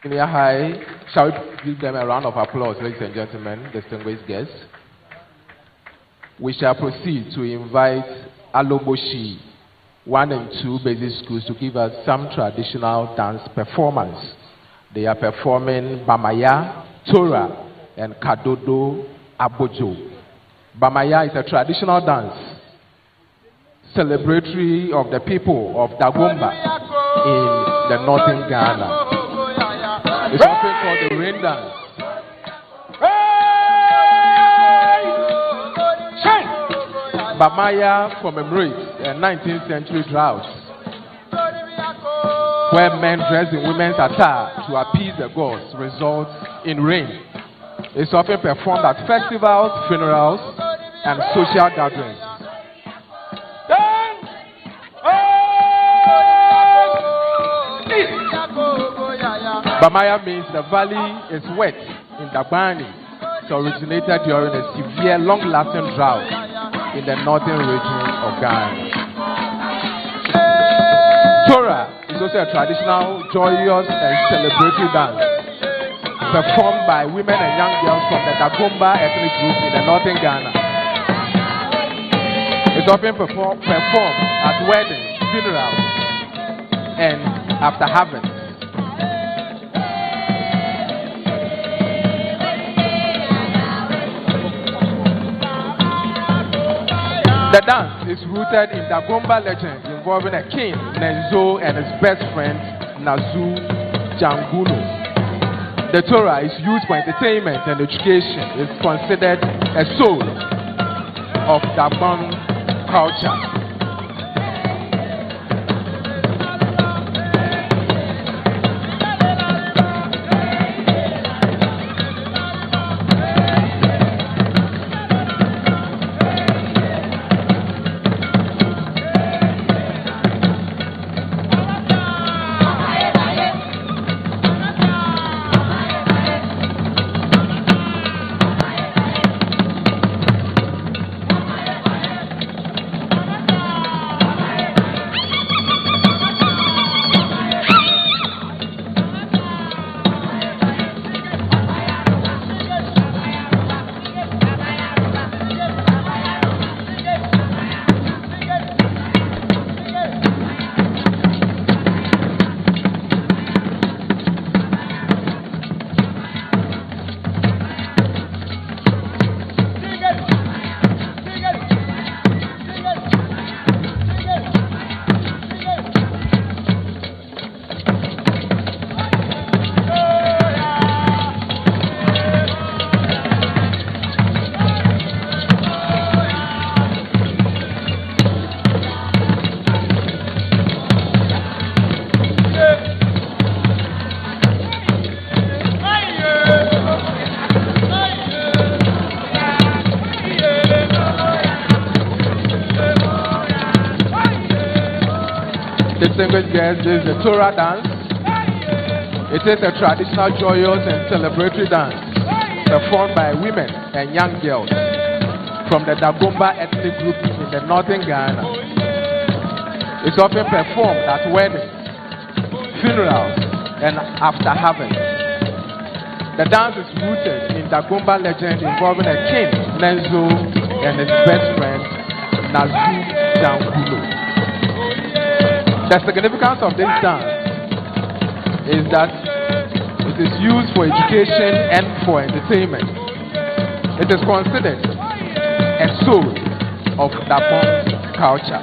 Senior High, shall we give them a round of applause, ladies and gentlemen, distinguished guests? We shall proceed to invite Aloboshi 1 and 2 basic schools to give us some traditional dance performance. They are performing Bamaya, Tora, and Kadodo Abojo. Bamaya is a traditional dance, celebratory of the people of Dagomba in the northern Ghana. It's often called the rain dance. Bamaya commemorates a 19th century drought where men dressed in women's attire to appease the gods results in rain. It's often performed at festivals, funerals, and social gatherings. Bamaya means the valley is wet in Dagbani. It originated during a severe, long-lasting drought in the northern region of Ghana. Tora is also a traditional, joyous, and celebratory dance performed by women and young girls from the Dagomba ethnic group in the northern Ghana. It's often performed at weddings, funerals, and after harvest. The dance is rooted in Dagomba legend involving a king, Nenzo, and his best friend, Nazu Jangulo. The Torah is used for entertainment and education. It's considered a soul of Dagbon culture. Distinguished guests, this is the Torah dance. It is a traditional, joyous, and celebratory dance performed by women and young girls from the Dagomba ethnic group in the northern Ghana. It's often performed at weddings, funerals, and after harvest. The dance is rooted in Dagomba legend involving a king, Nenzo, and his best friend, Nazu Jangulo. The significance of this dance is that it is used for education and for entertainment. It is considered a soul of Dagbon culture.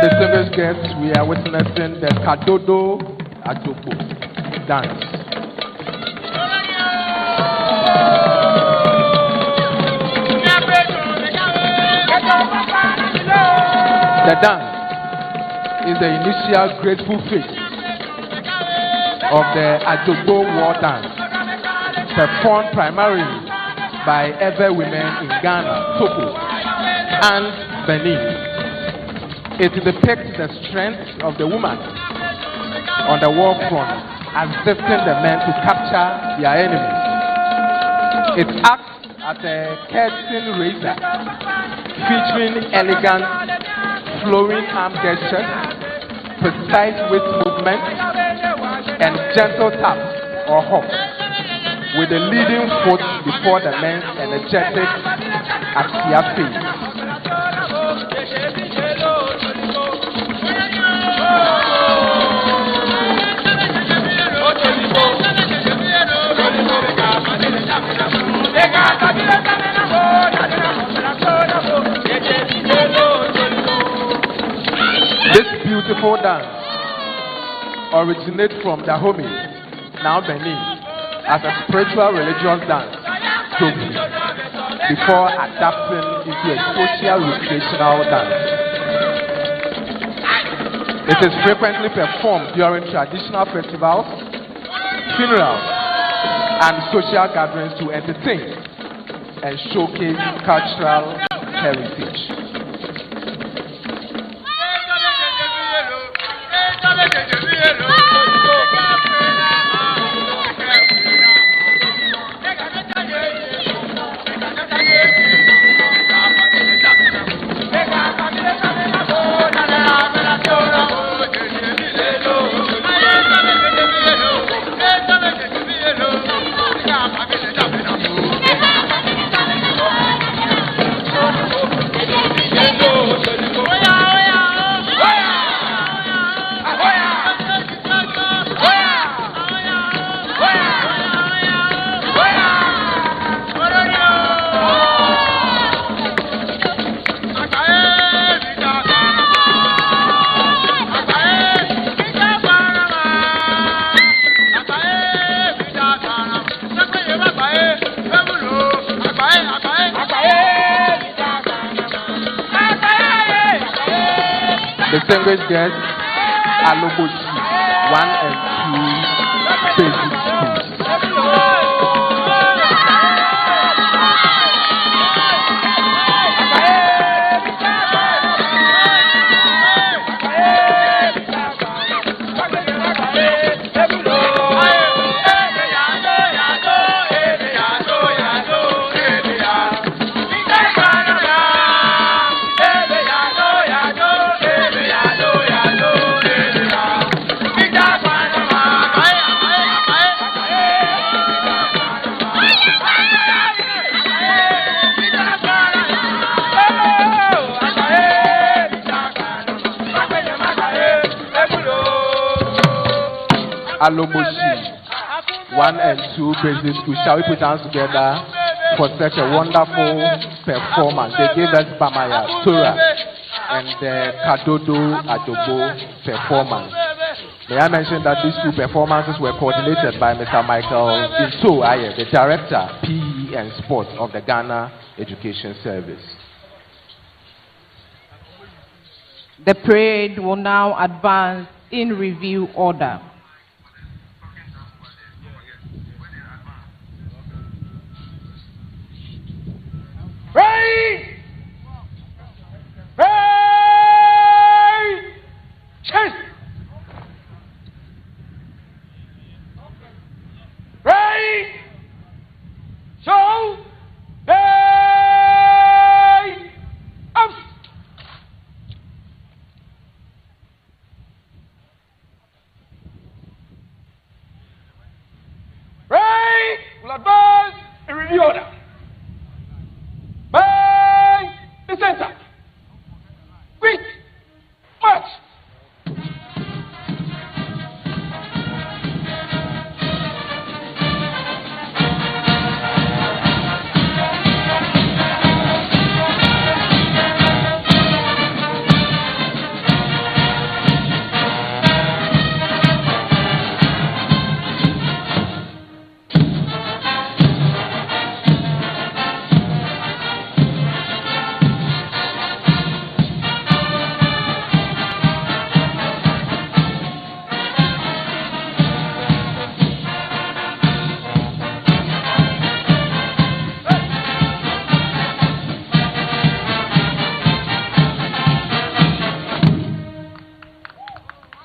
Distinguished guests, we are witnessing the Kadodo Ajogbo dance. The dance is the initial graceful phase of the Ajogbo war dance, performed primarily by Ewe women in Ghana, Togo, and Benin. It depicts the strength of the woman on the war front, assisting the men to capture their enemies. It acts as a curtain raiser, featuring elegant flowing arm gestures, precise waist movements, and gentle taps or hops, with the leading foot before the men's energetic axial phase. This beautiful dance originates from Dahomey, now Benin, as a spiritual religious dance before adapting into a social recreational dance. It is frequently performed during traditional festivals, funerals, and social gatherings to entertain and showcase cultural heritage. Distinguished guests, Aloboshi 1 and 2 basic schools. Aloboshi 1 and 2 basic school. Shall we put hands together for such a wonderful performance? They gave us Bamaya, Tora, and the Kadodo Adobo performance. May I mention that these two performances were coordinated by Mr. Michael Inso Aye, the Director, PE and Sports of the Ghana Education Service. The parade will now advance in review order. Ready! Ready! Chase! Ready! So! Ready! Up! Ready! We'll advance in review order. By the center. Quick! March!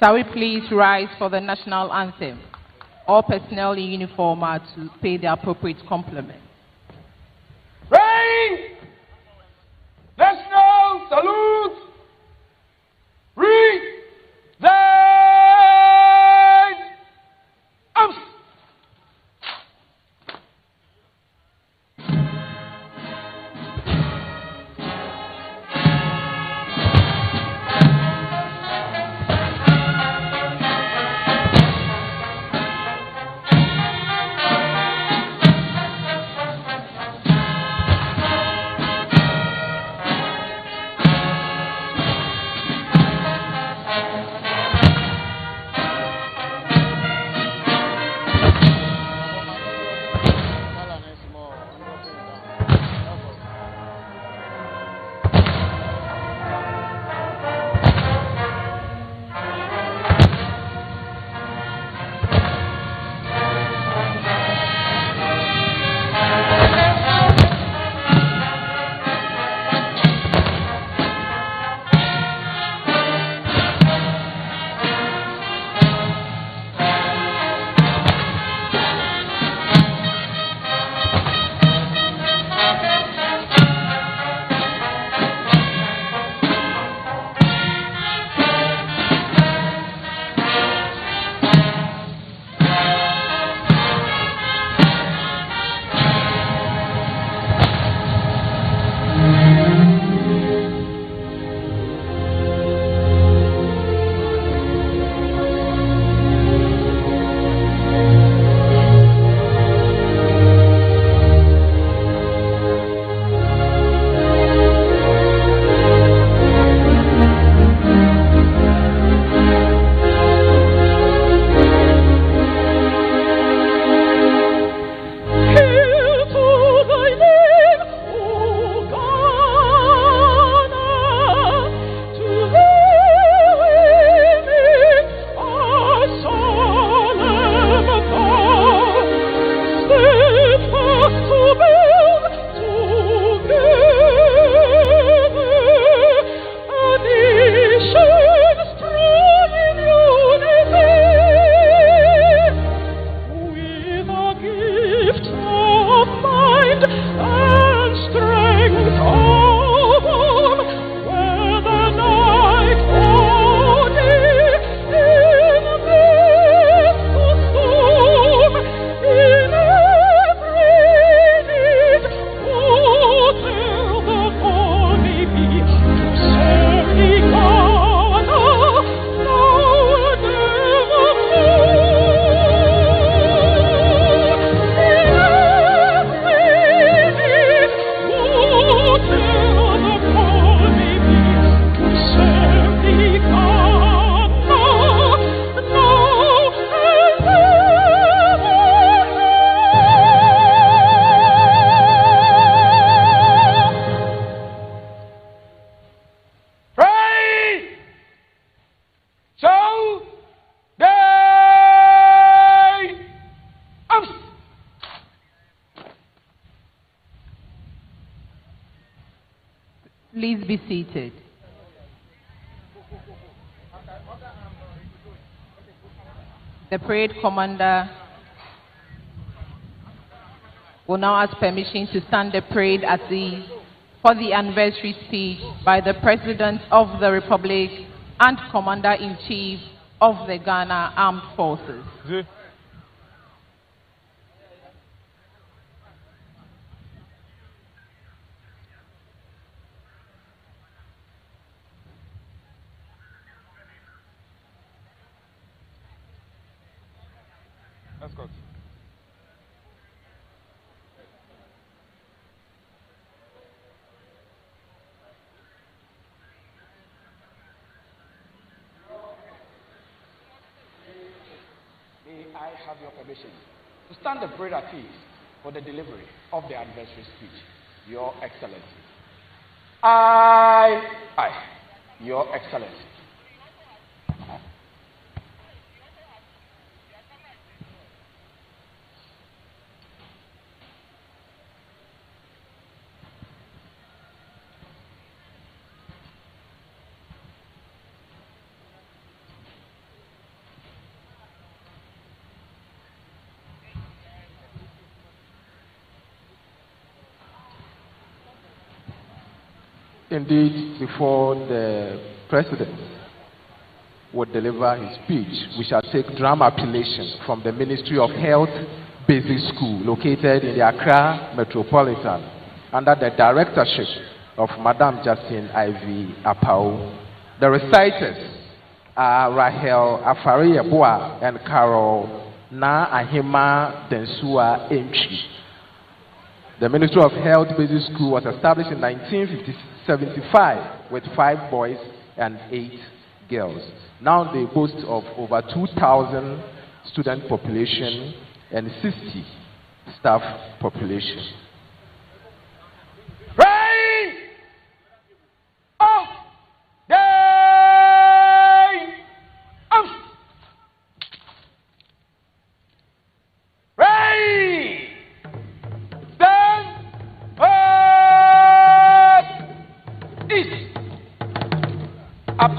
Shall we please rise for the national anthem? All personnel in uniform are to pay the appropriate compliment. Rain! National salute! Resign! Arms! Please be seated. The parade commander will now ask permission to stand the parade at for the anniversary speech by the President of the Republic and Commander-in-Chief of the Ghana Armed Forces. Escort. May I have your permission to stand the parade at ease for the delivery of the anniversary speech, Your Excellency. Your Excellency. Indeed, before the president would deliver his speech, we shall take Dramatization from the Ministry of Health Basic School located in the Accra Metropolitan under the directorship of Madam Justine Ivy Apau. The reciters are Rahel Afari-Yeboah and Carol Na Ahima Densua Entry. The Ministry of Health Basic School was established in 1975 with 5 boys and 8 girls. Now they boast of over 2,000 student population and 60 staff population. Rain of day of rain. Stand east up.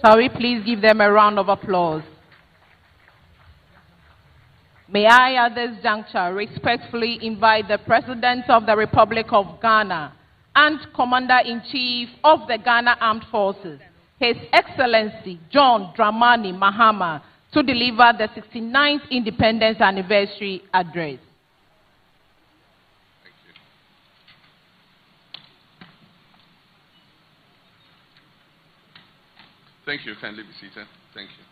Shall we please give them a round of applause? May I at this juncture respectfully invite the President of the Republic of Ghana and Commander-in-Chief of the Ghana Armed Forces, His Excellency John Dramani Mahama, to deliver the 69th Independence Anniversary Address. Thank you. Kindly be seated. Thank you.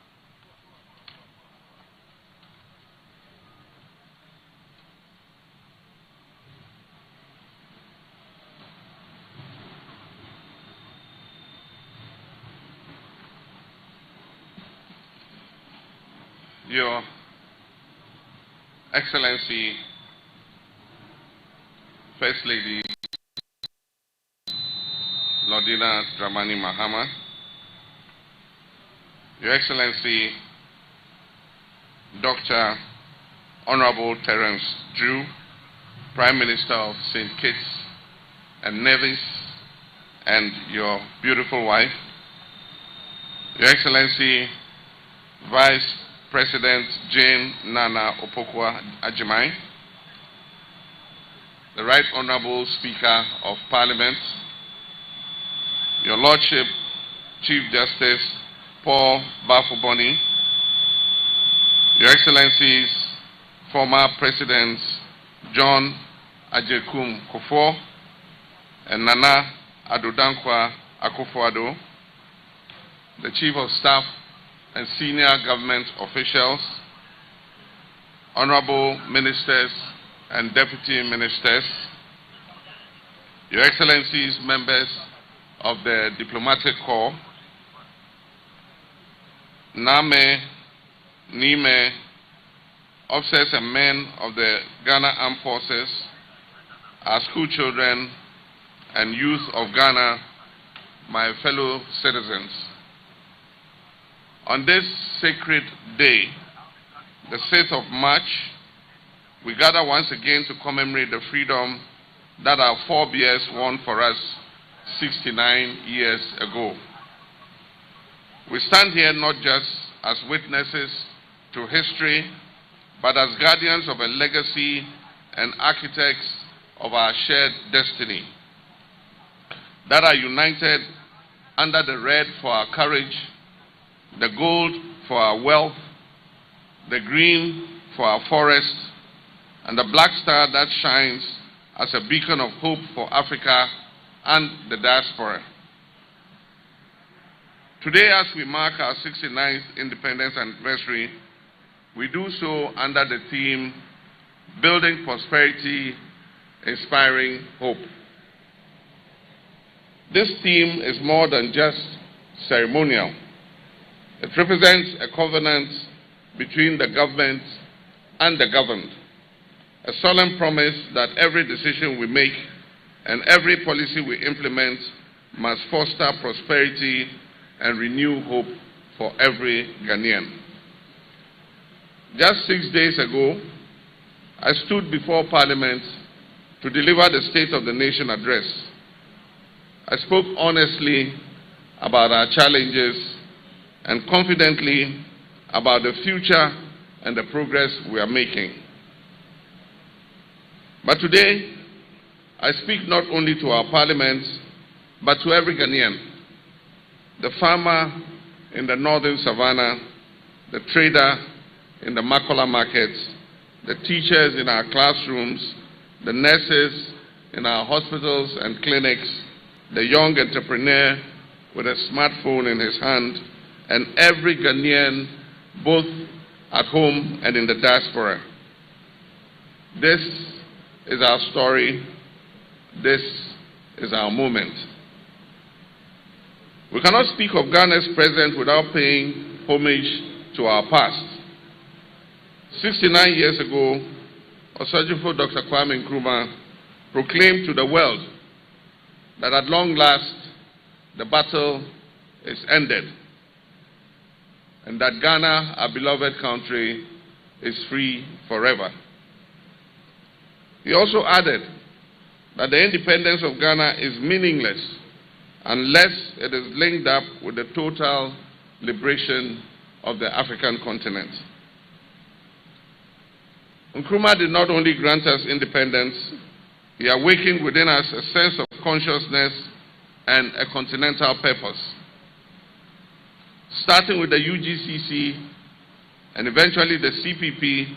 Your Excellency, First Lady Lordina Dramani Mahama, Your Excellency Dr. Honorable Terence Drew, Prime Minister of St. Kitts and Nevis, and your beautiful wife, Your Excellency Vice President Jane Nana Opokwa Ajimai, the Right Honorable Speaker of Parliament, Your Lordship Chief Justice Paul Bafoboni, Your Excellencies former Presidents John Ajekum Kufuor and Nana Addo Akufo-Addo, the Chief of Staff and senior government officials, honorable ministers and deputy ministers, Your Excellencies, members of the Diplomatic Corps, Name, Nime, officers and men of the Ghana Armed Forces, our school children and youth of Ghana, my fellow citizens. On this sacred day, the 6th of March, we gather once again to commemorate the freedom that our forebears won for us 69 years ago. We stand here not just as witnesses to history, but as guardians of a legacy and architects of our shared destiny that are united under the red for our courage, the gold for our wealth, the green for our forests, and the black star that shines as a beacon of hope for Africa and the diaspora. Today, as we mark our 69th independence anniversary, we do so under the theme, Building Prosperity, Inspiring Hope. This theme is more than just ceremonial. It represents a covenant between the government and the governed, a solemn promise that every decision we make and every policy we implement must foster prosperity and renew hope for every Ghanaian. Just 6 days ago, I stood before Parliament to deliver the State of the Nation address. I spoke honestly about our challenges and confidently about the future and the progress we are making. But today, I speak not only to our Parliament, but to every Ghanaian, the farmer in the northern savannah, the trader in the Makola markets, the teachers in our classrooms, the nurses in our hospitals and clinics, the young entrepreneur with a smartphone in his hand, and every Ghanaian, both at home and in the diaspora. This is our story. This is our moment. We cannot speak of Ghana's present without paying homage to our past. 69 years ago, Osajifo Dr. Kwame Nkrumah proclaimed to the world that at long last, the battle is ended, and that Ghana, our beloved country, is free forever. He also added that the independence of Ghana is meaningless unless it is linked up with the total liberation of the African continent. Nkrumah did not only grant us independence, he awakened within us a sense of consciousness and a continental purpose. Starting with the UGCC and eventually the CPP,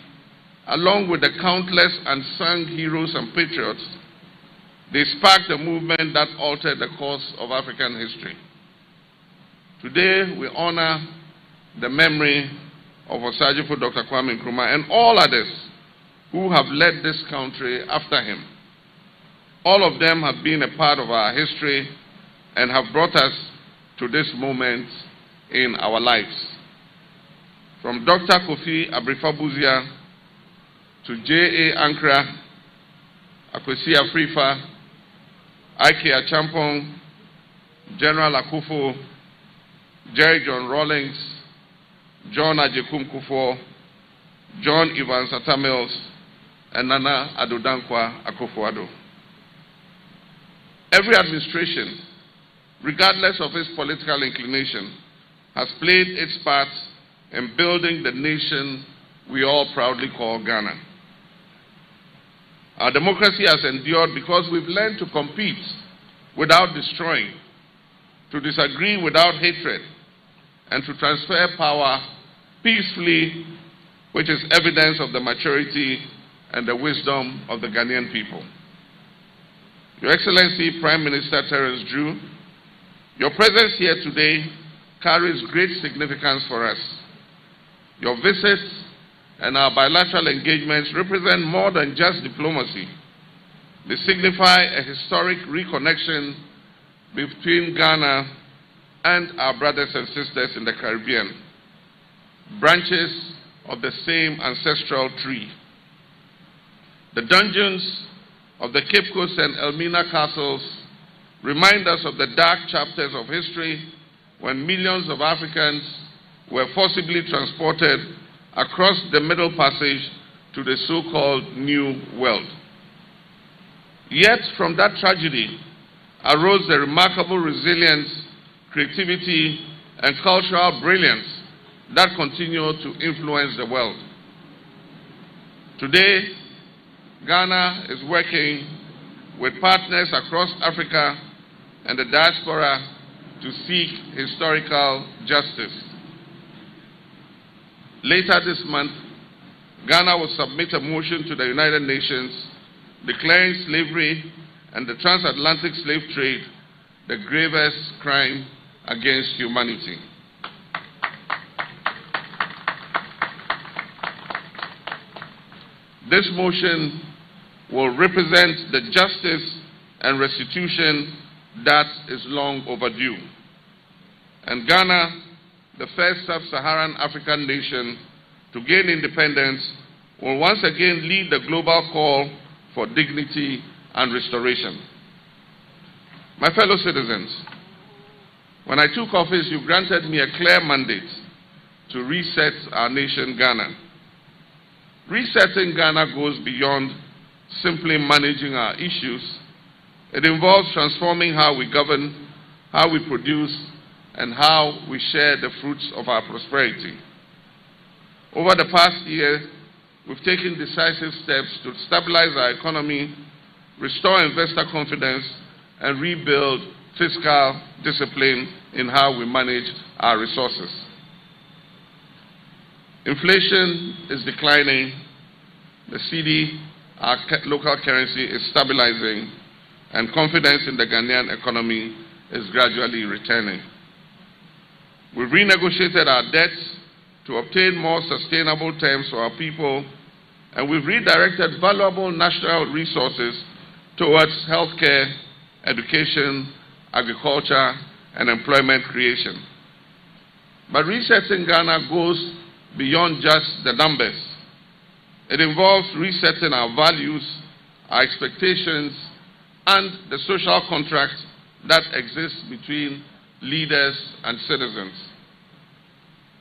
along with the countless unsung heroes and patriots, they sparked a movement that altered the course of African history. Today, we honor the memory of Osagyefo Dr. Kwame Nkrumah and all others who have led this country after him. All of them have been a part of our history and have brought us to this moment in our lives. From Dr. Kofi Abrifabuzia to J.A. Ankara, Akwesi Afrifa, Ike Achampong, General Akufo, Jerry John Rawlings, John Ajekum Kufuor, John Evans Atta Mills, and Nana Addo Dankwa Akufo-Addo. Every administration, regardless of its political inclination, has played its part in building the nation we all proudly call Ghana. Our democracy has endured because we've learned to compete without destroying, to disagree without hatred, and to transfer power peacefully, which is evidence of the maturity and the wisdom of the Ghanaian people. Your Excellency Prime Minister Terence Drew, your presence here today carries great significance for us. Your visits and our bilateral engagements represent more than just diplomacy. They signify a historic reconnection between Ghana and our brothers and sisters in the Caribbean, branches of the same ancestral tree. The dungeons of the Cape Coast and Elmina castles remind us of the dark chapters of history when millions of Africans were forcibly transported across the Middle Passage to the so-called New World. Yet from that tragedy arose the remarkable resilience, creativity, and cultural brilliance that continue to influence the world. Today, Ghana is working with partners across Africa and the diaspora to seek historical justice. Later this month, Ghana will submit a motion to the United Nations declaring slavery and the transatlantic slave trade the gravest crime against humanity. This motion will represent the justice and restitution that is long overdue. And Ghana, the first sub-Saharan African nation to gain independence, will once again lead the global call for dignity and restoration. My fellow citizens, when I took office, you granted me a clear mandate to reset our nation, Ghana. Resetting Ghana goes beyond simply managing our issues. It involves transforming how we govern, how we produce, and how we share the fruits of our prosperity. Over the past year, we've taken decisive steps to stabilize our economy, restore investor confidence, and rebuild fiscal discipline in how we manage our resources. Inflation is declining, the cedi, our local currency, is stabilizing, and confidence in the Ghanaian economy is gradually returning. We've renegotiated our debts to obtain more sustainable terms for our people, and we've redirected valuable national resources towards healthcare, education, agriculture, and employment creation. But resetting Ghana goes beyond just the numbers. It involves resetting our values, our expectations, and the social contract that exists between leaders and citizens.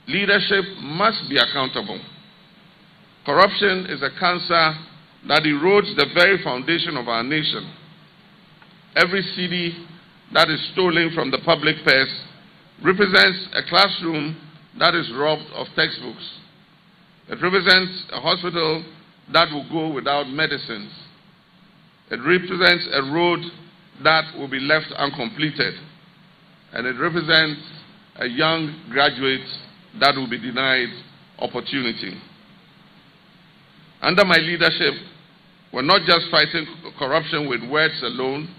Leadership must be accountable. Corruption is a cancer that erodes the very foundation of our nation. Every cedi that is stolen from the public purse represents a classroom that is robbed of textbooks. It represents a hospital that will go without medicines. It represents a road that will be left uncompleted. And it represents a young graduate that will be denied opportunity. Under my leadership, we're not just fighting corruption with words alone.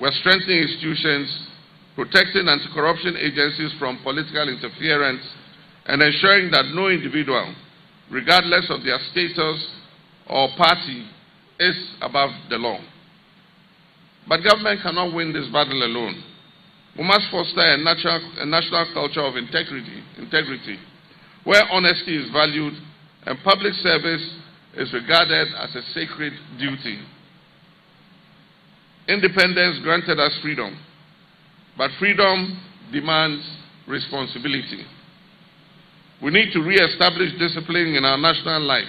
We're strengthening institutions, protecting anti-corruption agencies from political interference, and ensuring that no individual, regardless of their status or party, is above the law. But government cannot win this battle alone. We must foster a national culture of integrity, where honesty is valued and public service is regarded as a sacred duty. Independence granted us freedom, but freedom demands responsibility. We need to re-establish discipline in our national life,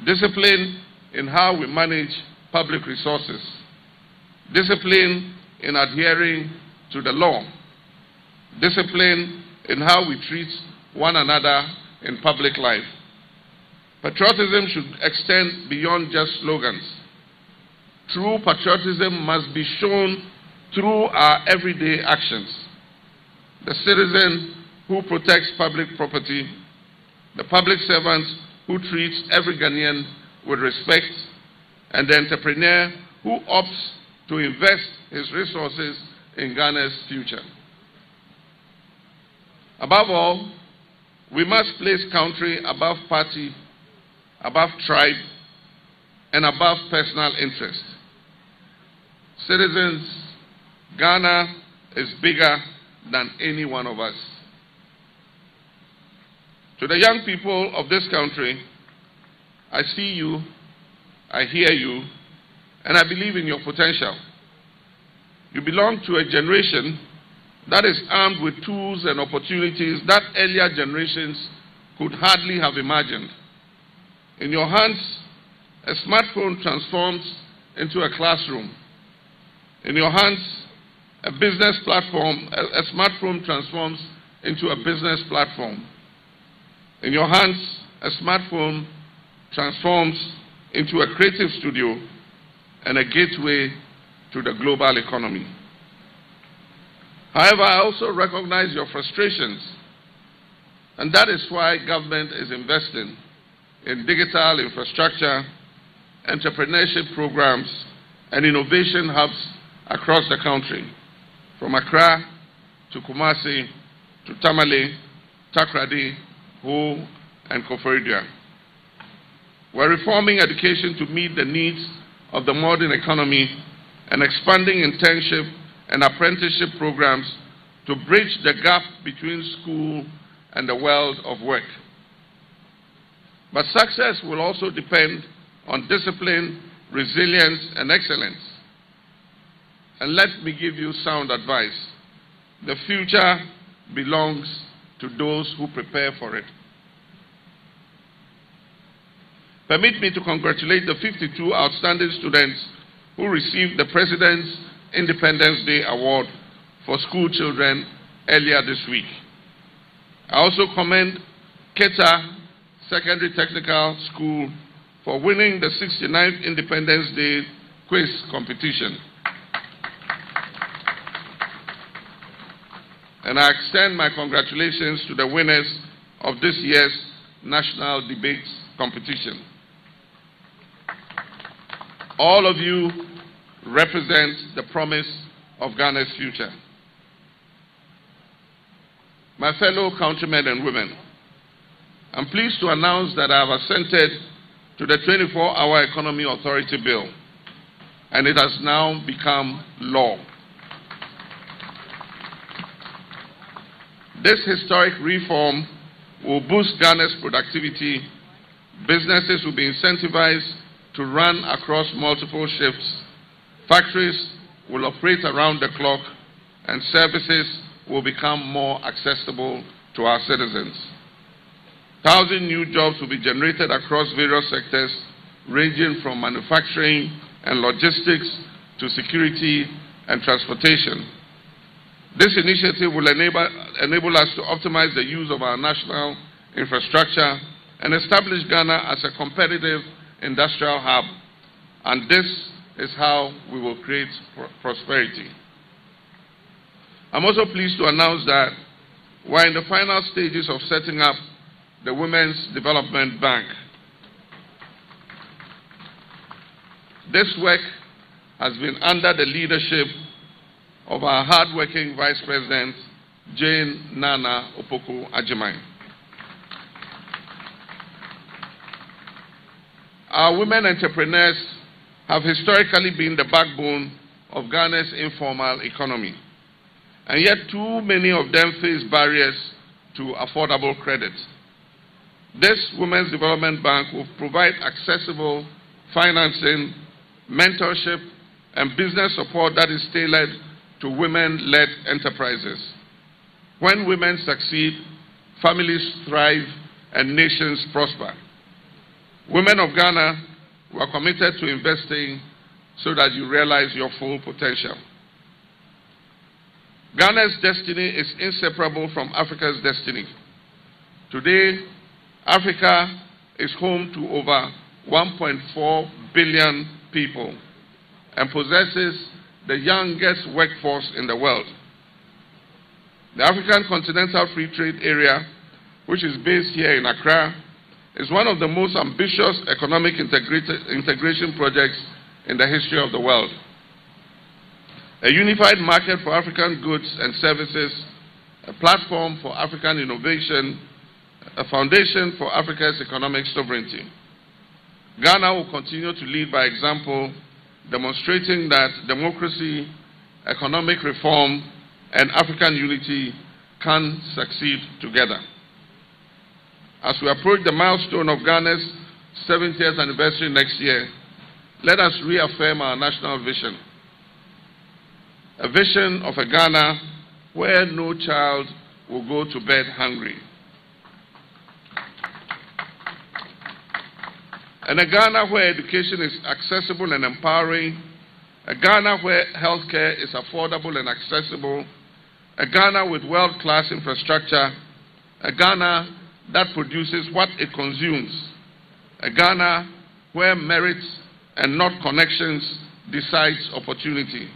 discipline in how we manage public resources, discipline in adhering to the law, discipline in how we treat one another in public life. Patriotism should extend beyond just slogans. True patriotism must be shown through our everyday actions. The citizen who protects public property, the public servant who treats every Ghanaian with respect, and the entrepreneur who opts to invest his resources in Ghana's future. Above all, we must place country above party, above tribe, and above personal interest. Citizens, Ghana is bigger than any one of us. To the young people of this country, I see you, I hear you, and I believe in your potential. You belong to a generation that is armed with tools and opportunities that earlier generations could hardly have imagined. In your hands, a smartphone transforms into a classroom. In your hands, a smartphone transforms into a business platform. In your hands, a smartphone transforms into a creative studio and a gateway to the global economy. However, I also recognize your frustrations, and that is why government is investing in digital infrastructure, entrepreneurship programs, and innovation hubs across the country, from Accra to Kumasi to Tamale, Takrady, Ho, and Koforidua. We're reforming education to meet the needs of the modern economy and expanding internship and apprenticeship programs to bridge the gap between school and the world of work. But success will also depend on discipline, resilience, and excellence. And let me give you sound advice. The future belongs to those who prepare for it. Permit me to congratulate the 52 outstanding students who received the President's Independence Day Award for school children earlier this week. I also commend Keta Secondary Technical School for winning the 69th Independence Day quiz competition. And I extend my congratulations to the winners of this year's National Debates Competition. All of you represent the promise of Ghana's future. My fellow countrymen and women, I'm pleased to announce that I have assented to the 24-hour Economy Authority Bill, and it has now become law. This historic reform will boost Ghana's productivity. Businesses will be incentivized to run across multiple shifts. Factories will operate around the clock, and services will become more accessible to our citizens. 1,000 new jobs will be generated across various sectors, ranging from manufacturing and logistics to security and transportation. This initiative will enable us to optimize the use of our national infrastructure and establish Ghana as a competitive industrial hub. And this is how we will create prosperity. I'm also pleased to announce that we're in the final stages of setting up the Women's Development Bank. This work has been under the leadership of our hardworking Vice President, Jane Nana Opoku Agyeman. Our women entrepreneurs have historically been the backbone of Ghana's informal economy, and yet too many of them face barriers to affordable credit. This Women's Development Bank will provide accessible financing, mentorship, and business support that is tailored to women-led enterprises. When women succeed, families thrive, and nations prosper. Women of Ghana, we are committed to investing so that you realize your full potential. Ghana's destiny is inseparable from Africa's destiny. Today, Africa is home to over 1.4 billion people and possesses the youngest workforce in the world. The African Continental Free Trade Area, which is based here in Accra, is one of the most ambitious economic integration projects in the history of the world. A unified market for African goods and services, a platform for African innovation, a foundation for Africa's economic sovereignty. Ghana will continue to lead by example, demonstrating that democracy, economic reform, and African unity can succeed together. As we approach the milestone of Ghana's 70th anniversary next year, let us reaffirm our national vision. A vision of a Ghana where no child will go to bed hungry. And a Ghana where education is accessible and empowering, a Ghana where healthcare is affordable and accessible, a Ghana with world-class infrastructure, a Ghana that produces what it consumes, a Ghana where merit and not connections decides opportunity,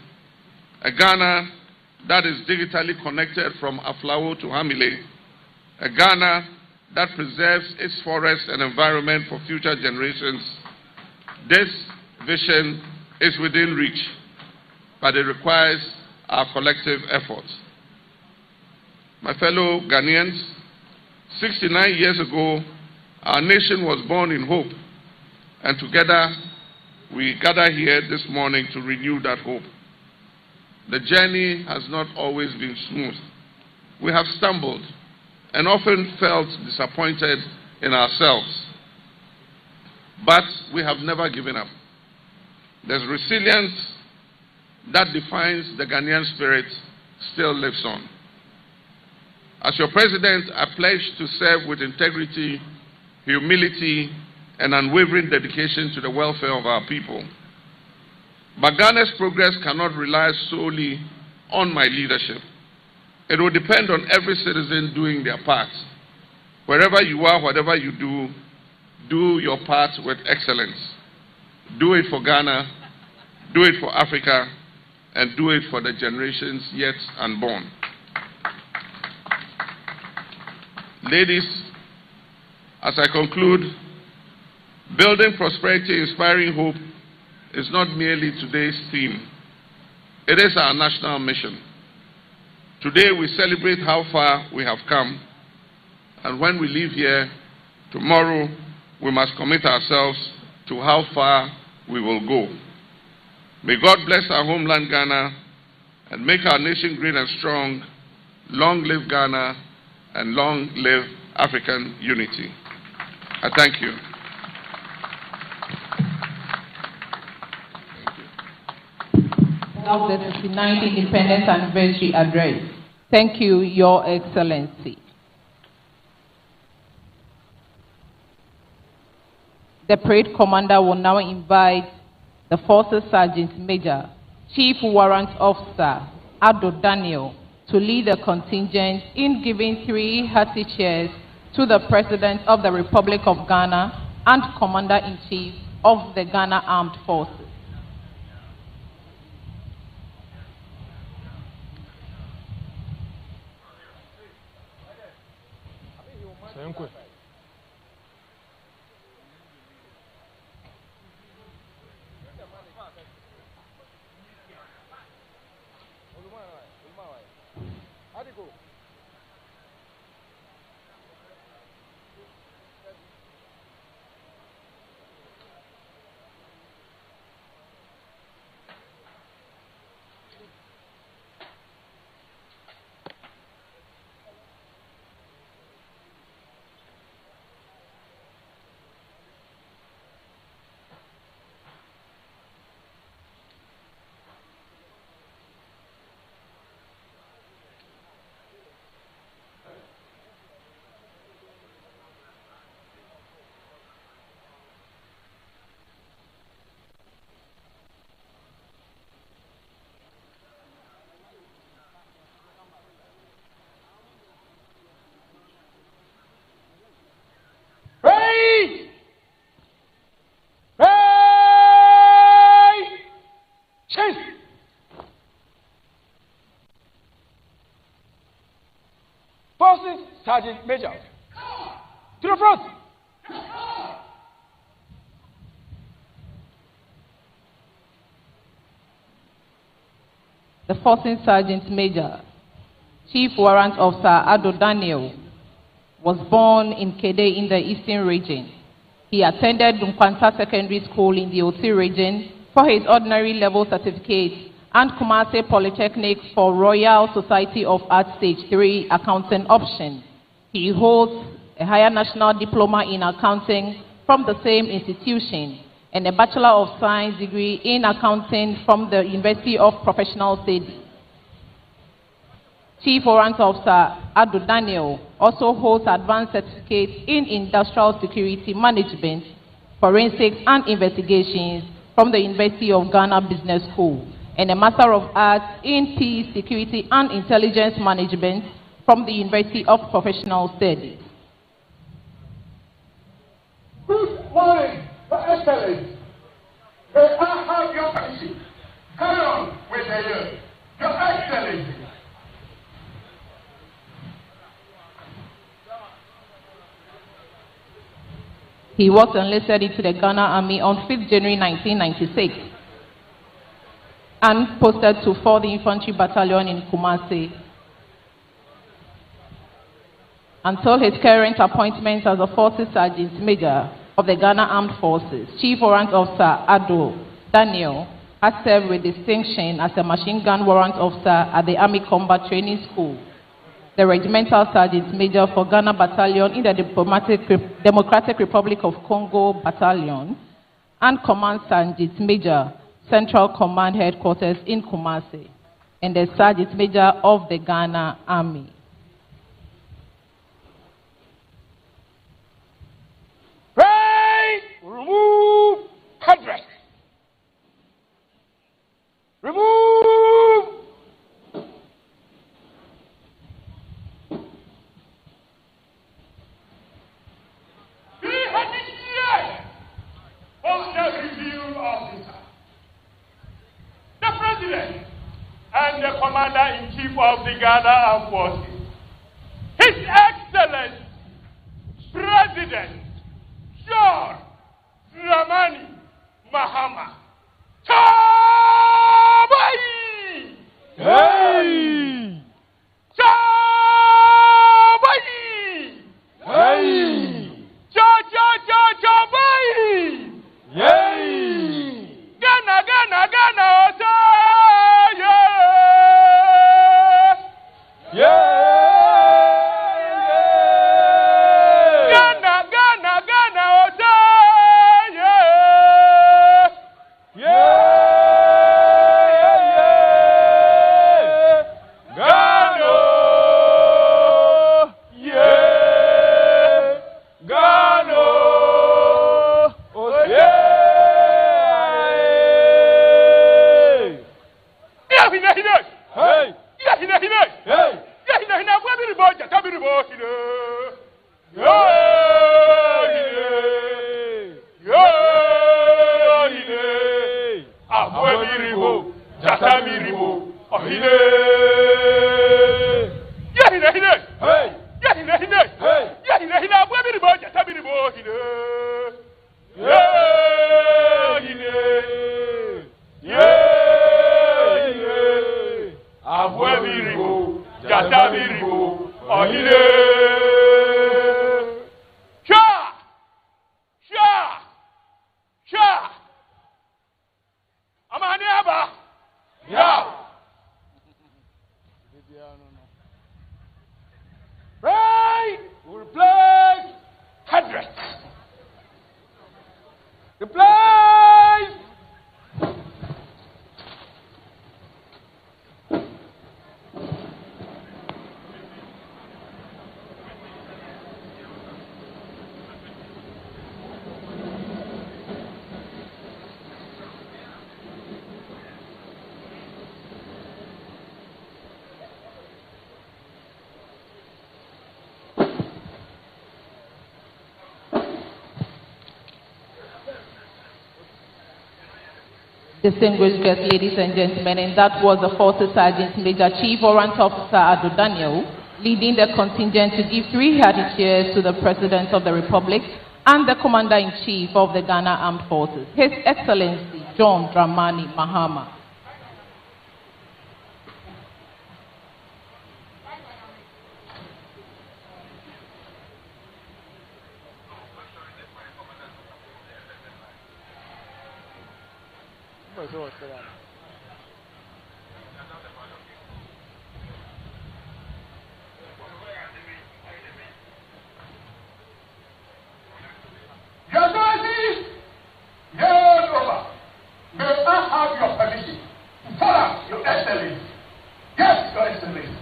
a Ghana that is digitally connected from Aflao to Hamile, a Ghana that preserves its forests and environment for future generations. This vision is within reach, but it requires our collective efforts. My fellow Ghanaians, 69 years ago, our nation was born in hope, and together we gather here this morning to renew that hope. The journey has not always been smooth. We have stumbled and often felt disappointed in ourselves. But we have never given up. There's resilience that defines the Ghanaian spirit still lives on. As your president, I pledge to serve with integrity, humility, and unwavering dedication to the welfare of our people. But Ghana's progress cannot rely solely on my leadership. It will depend on every citizen doing their part. Wherever you are, whatever you do, do your part with excellence. Do it for Ghana, do it for Africa, and do it for the generations yet unborn. Ladies, as I conclude, building prosperity, inspiring hope is not merely today's theme. It is our national mission. Today we celebrate how far we have come, and when we leave here, tomorrow we must commit ourselves to how far we will go. May God bless our homeland Ghana and make our nation great and strong. Long live Ghana and long live African unity. I thank you. Of the 59th Independence Anniversary Address. Thank you, Your Excellency. The parade commander will now invite the Forces Sergeant Major, Chief Warrant Officer Ado Daniel, to lead the contingent in giving 3 hearty cheers to the President of the Republic of Ghana and Commander-in-Chief of the Ghana Armed Forces. Forces Sergeant Major, to the front. The Forces Sergeant Major, Chief Warrant Officer Ado Daniel, was born in Kede in the Eastern Region. He attended Dunkwanta Secondary School in the Oti region for his ordinary level certificate and Kumasi Polytechnic for Royal Society of Arts Stage 3 accounting option. He holds a higher national diploma in accounting from the same institution and a Bachelor of Science degree in accounting from the University of Professional Studies. Chief Warrant Officer Ado Daniel also holds advanced certificates in industrial security management, forensics and investigations from the University of Ghana Business School and a Master of Arts in Peace, Security and Intelligence Management from the University of Professional Studies. Good morning, Your Excellency. May I have your permission? Carry on with the year. Your Excellency. He was enlisted into the Ghana Army on 5th January 1996 and posted to 4th Infantry Battalion in Kumasi until his current appointment as a Forces Sergeant Major of the Ghana Armed Forces. Chief Warrant Officer Ado Daniel has served with distinction as a Machine Gun Warrant Officer at the Army Combat Training School, the Regimental Sergeant Major for Ghana Battalion in the Democratic Republic of Congo Battalion, and Command Sergeant Major, Central Command Headquarters in Kumasi, and the Sergeant Major of the Ghana Army. Right! Remove headdress. Remove. On the review officer, the President and the Commander-in-Chief of the Ghana Armed Forces, His Excellency President John Dramani Mahama. Chabai! Hey! Chabai! Hey! Chabai! Yay! Ghana, Ghana, Ghana, Ota, yeah! Yeah! Ghana, Ghana, Ghana, Ota, yeah! Yeah! Right, we replace hundreds. Replace. Distinguished guests, ladies and gentlemen, and that was the 40th Sergeant Major Chief Warrant Officer Ado Daniel leading the contingent to give 3 hearty cheers to the President of the Republic and the Commander-in-Chief of the Ghana Armed Forces, His Excellency John Dramani Mahama. Your Excellency, hand over. May I have your permission to follow Your Excellency? Yes, Your Excellency.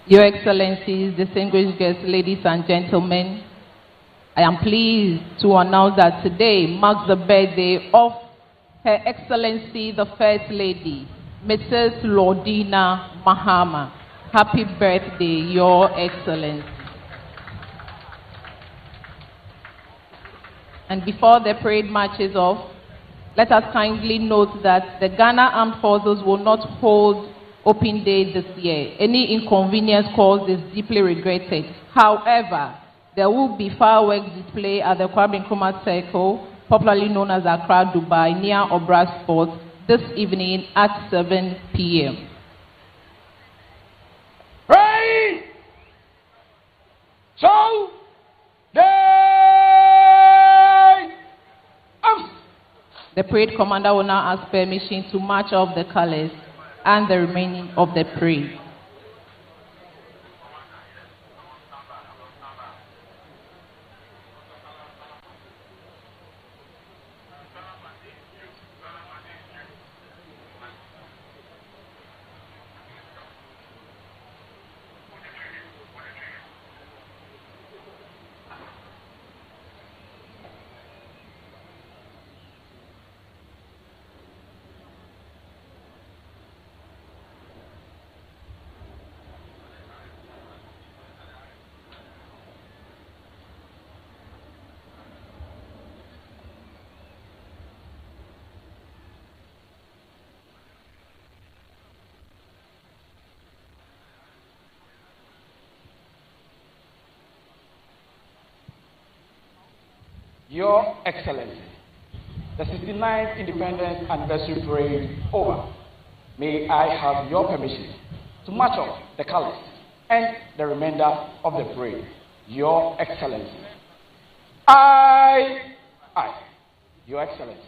Your Excellencies, distinguished guests, ladies and gentlemen, I am pleased to announce that today marks the birthday of Her Excellency the First Lady, Mrs. Lordina Mahama. Happy birthday, Your Excellency. And before the parade marches off, let us kindly note that the Ghana Armed Forces will not hold Open Day this year. Any inconvenience caused is deeply regretted. However, there will be fireworks display at the Kwame Nkrumah Circle, popularly known as Accra, Dubai, near Obra Sports, this evening at 7 p.m. Right. So, the parade commander will now ask permission to march off the colors and the remaining of the parade. Your Excellency, the 69th Independence Anniversary Parade over. May I have your permission to march off the colors and the remainder of the parade? Your Excellency. I, Your Excellency.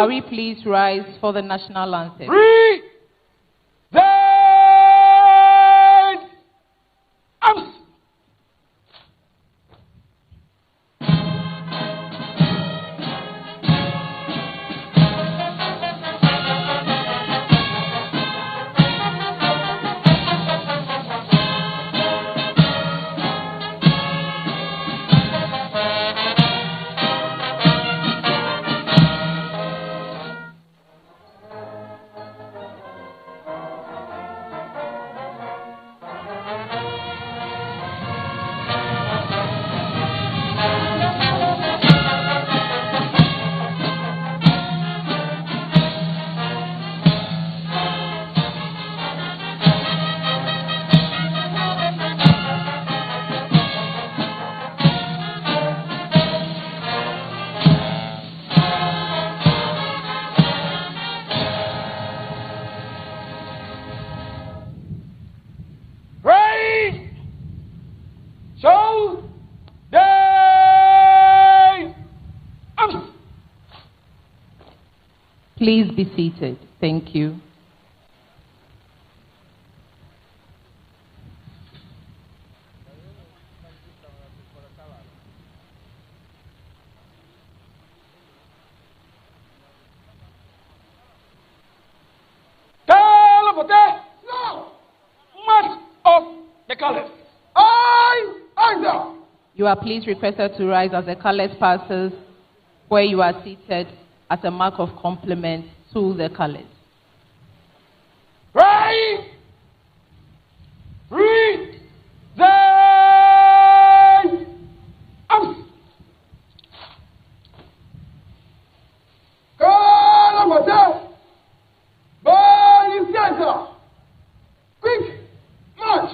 Shall we please rise for the national anthem? Present arms. Please be seated. Thank you. You are please requested to rise as the colours passes where you are seated as a mark of compliment to the colours. Right! Read the arms. Quick march.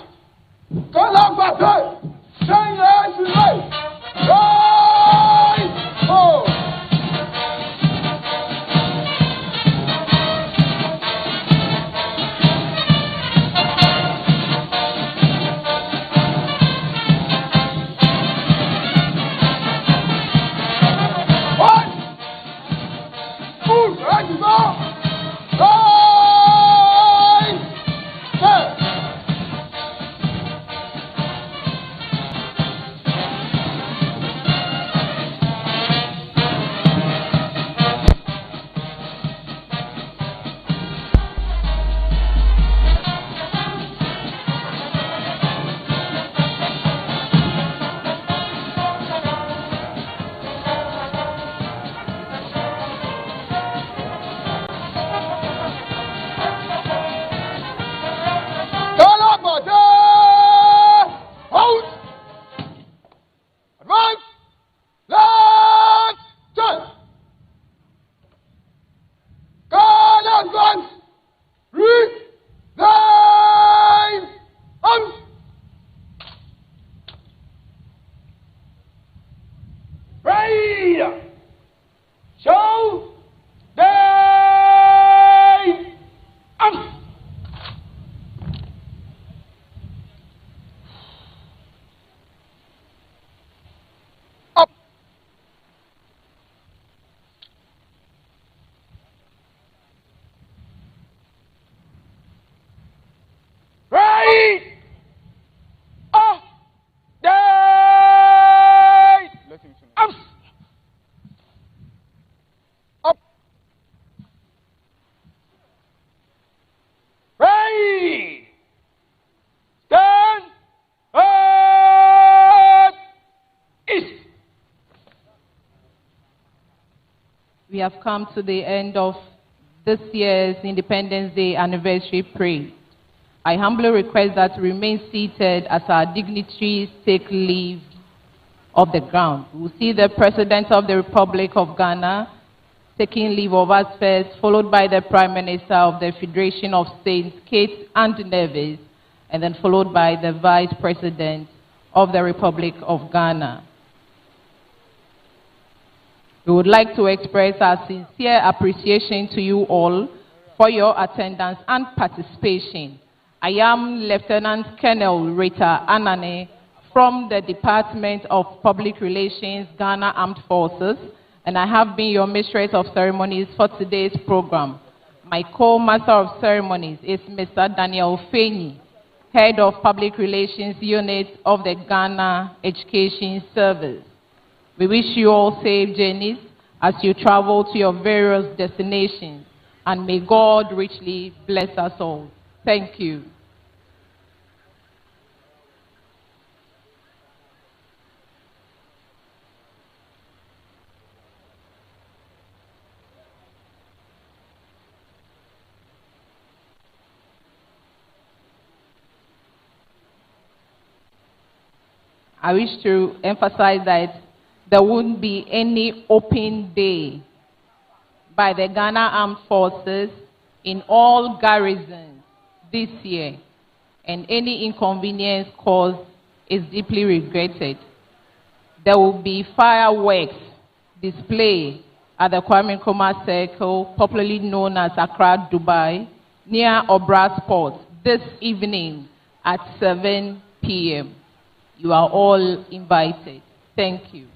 We have come to the end of this year's Independence Day anniversary parade. I humbly request that you remain seated as our dignitaries take leave of the ground. We will see the President of the Republic of Ghana taking leave of us first, followed by the Prime Minister of the Federation of States, Kate and Nevis, and then followed by the Vice President of the Republic of Ghana. We would like to express our sincere appreciation to you all for your attendance and participation. I am Lieutenant Colonel Rita Anane from the Department of Public Relations, Ghana Armed Forces, and I have been your mistress of ceremonies for today's program. My co-master of ceremonies is Mr. Daniel Feni, Head of Public Relations Unit of the Ghana Education Service. We wish you all safe journeys as you travel to your various destinations, and may God richly bless us all. Thank you. I wish to emphasize that there won't be any open day by the Ghana Armed Forces in all garrisons this year, and any inconvenience caused is deeply regretted. There will be fireworks display at the Kwame Nkrumah Circle, popularly known as Accra, Dubai, near Obra Sport, this evening at 7 p.m. You are all invited. Thank you.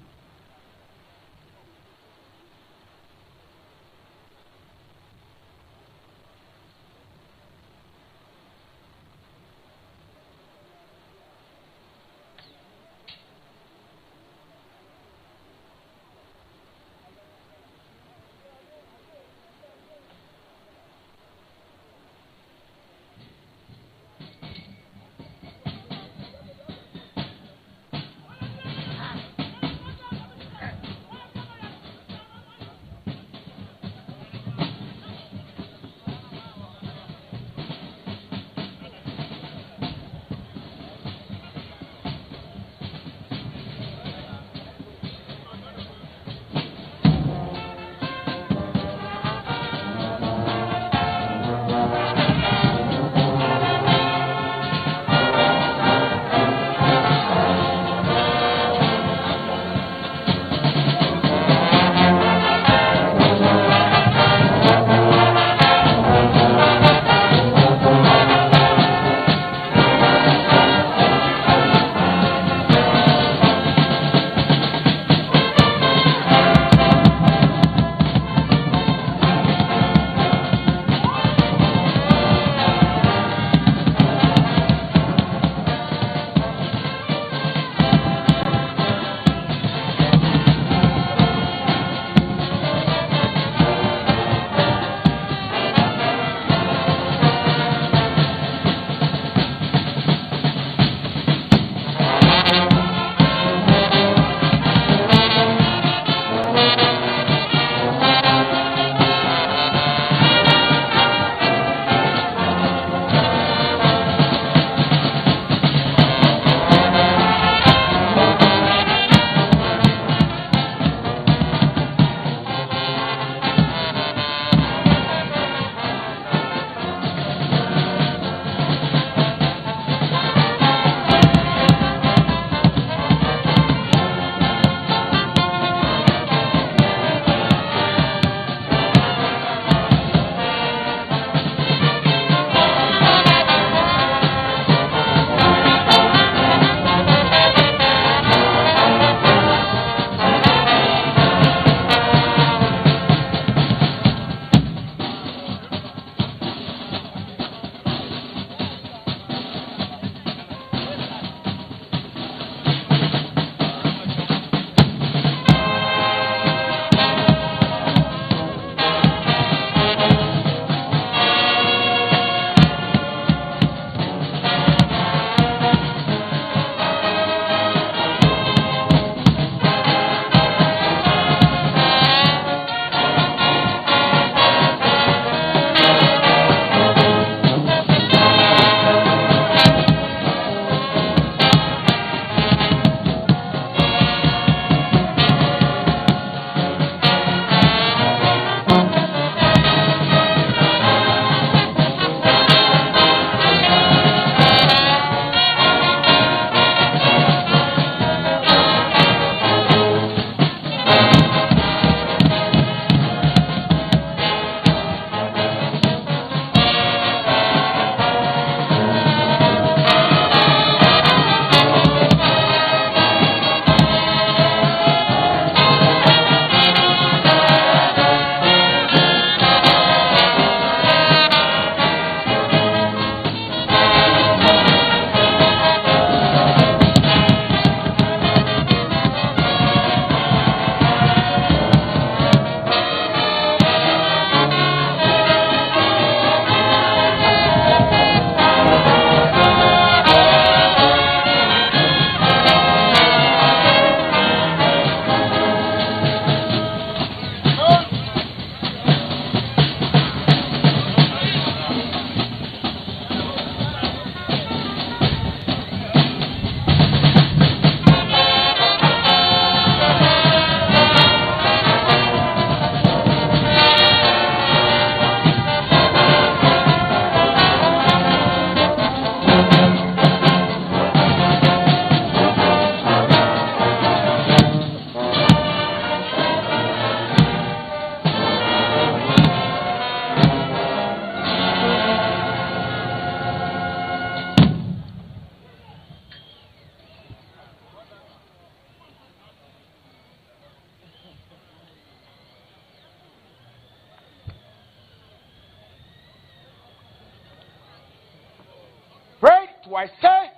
twice. Say